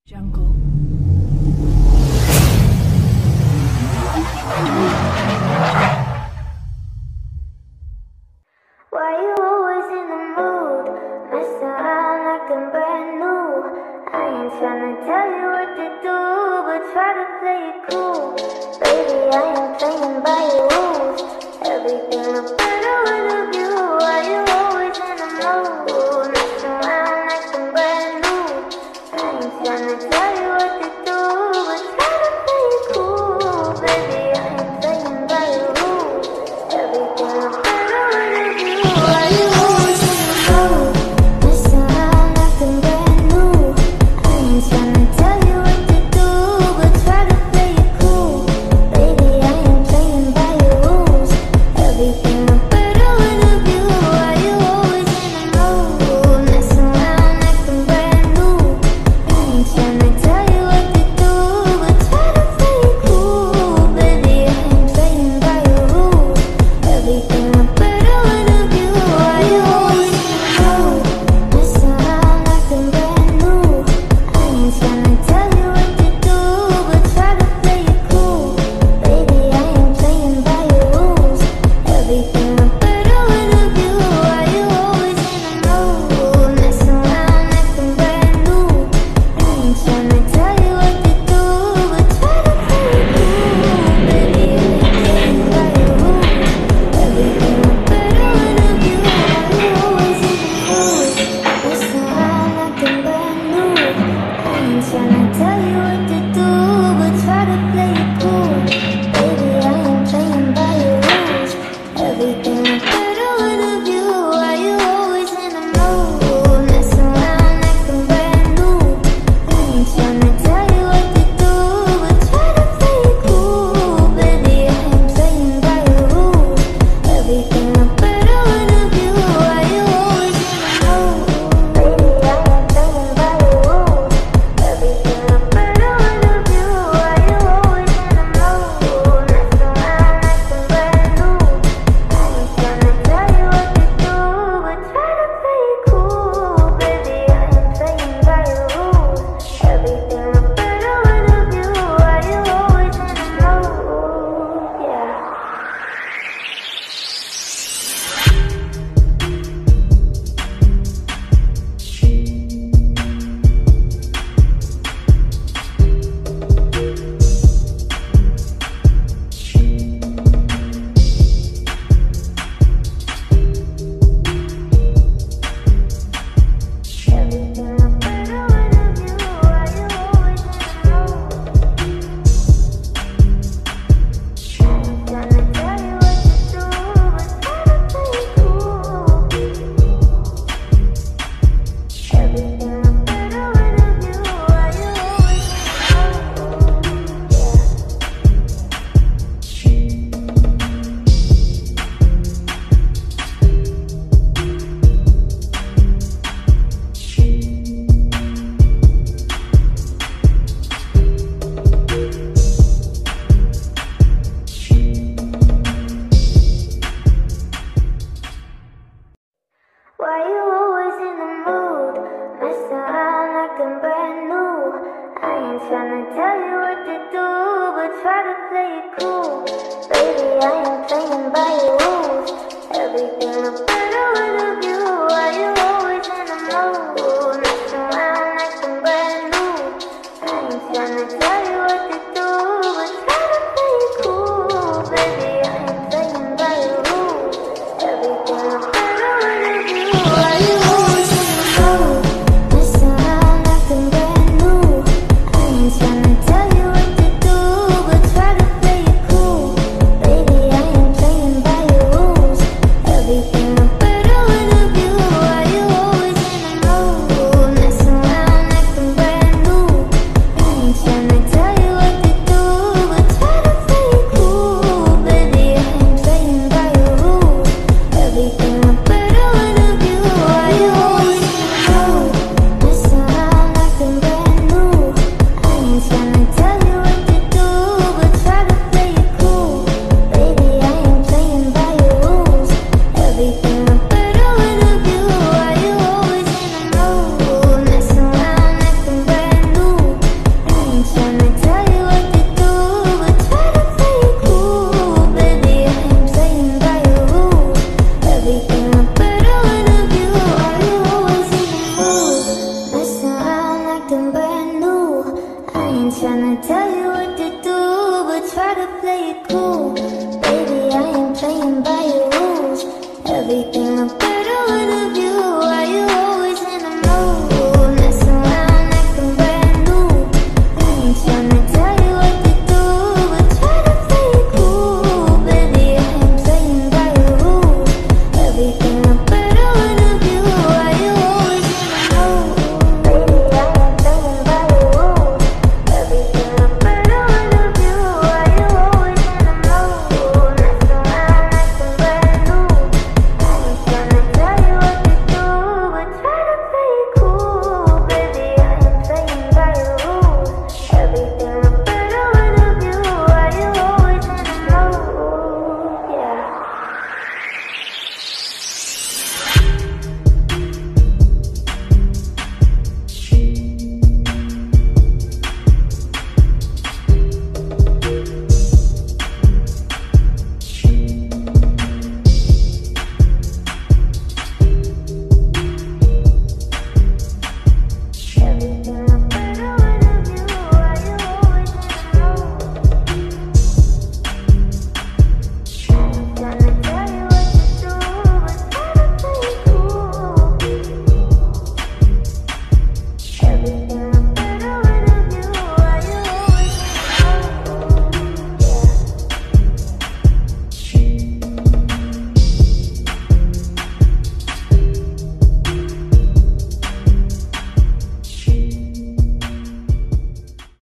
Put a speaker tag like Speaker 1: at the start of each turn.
Speaker 1: Jungle.
Speaker 2: Why you always in the mood? Mess around like I'm brand new. I ain't tryna tell you what to do, but try to play it cool. Baby, I ain't playing by your rules. Everything look better with a view. Why you always in the mood? Mess around like I'm brand new. I ain't tryna tell you what to do, but try to play it cool. Baby, I ain't playing by your rules. Everything look better with a view. Why you always in the mood? Mess around like I'm brand new. I ain't tryna tell you what to do, but try to play it cool. Baby, I ain't playing by your rules. Everything look better with a view. Why you always in the mood? Mess around like I'm brand new. I ain't tryna tell you what to do, but try to play it cool. Baby, I ain't playing by your rules. Everything look better with a view. Why you always in the mood? Mess around like I'm brand new. I ain't tryna tell you what to do, but try to play it cool. Baby, I ain't playing by your rules. Everything look better with a view. Why you always in the mood? Mess around like I'm brand new. I ain't tryna tell you what to do, but try to play it cool. Baby, I ain't playing by your rules. Everything look better with a view. Why you always in the mood? Mess around like I'm brand new. I ain't tryna tell you what to do, but try to play it cool. Baby, I ain't playing by your rules. Everything look better with a view. Why you always in the mood? Mess around like I'm brand new. I ain't tryna tell you what to do, but try to play it cool. Baby, I ain't playing by your rules. Everything look better with a view. Why you always in the mood? Baby, I ain't playing by your rules. Everything look better with a view. Why you always in the mood? Mess around like I'm brand new. I ain't tryna tell you what to do, but try to play it cool. Baby, I ain't playing by your rules. Everything look better with a view. Why you always in the mood? Yeah. Everything look better with a view. Why you always in the mood? I ain't tryna tell you what to do, but try to play it cool. Everything look better with a view. Why you always in the mood? Yeah. Why you always in the mood? Mess around like I'm brand new. I ain't tryna tell you what to do, but try to play it cool. Baby, I ain't playing by your rules. Everything look better with a view. Why you always in the mood? Mess around like I'm brand new. I ain't tryna tell you what to do, but try to play it cool. Baby, I ain't playing by your rules. Everything look better with a view. Why you always in the mood? Mess around like I'm brand new. I ain't tryna tell you what to do, but try to play it cool. acting brand new. I ain't tryna tell you what to do, but try to play it cool. Baby, I ain't playing by your rules. Everything about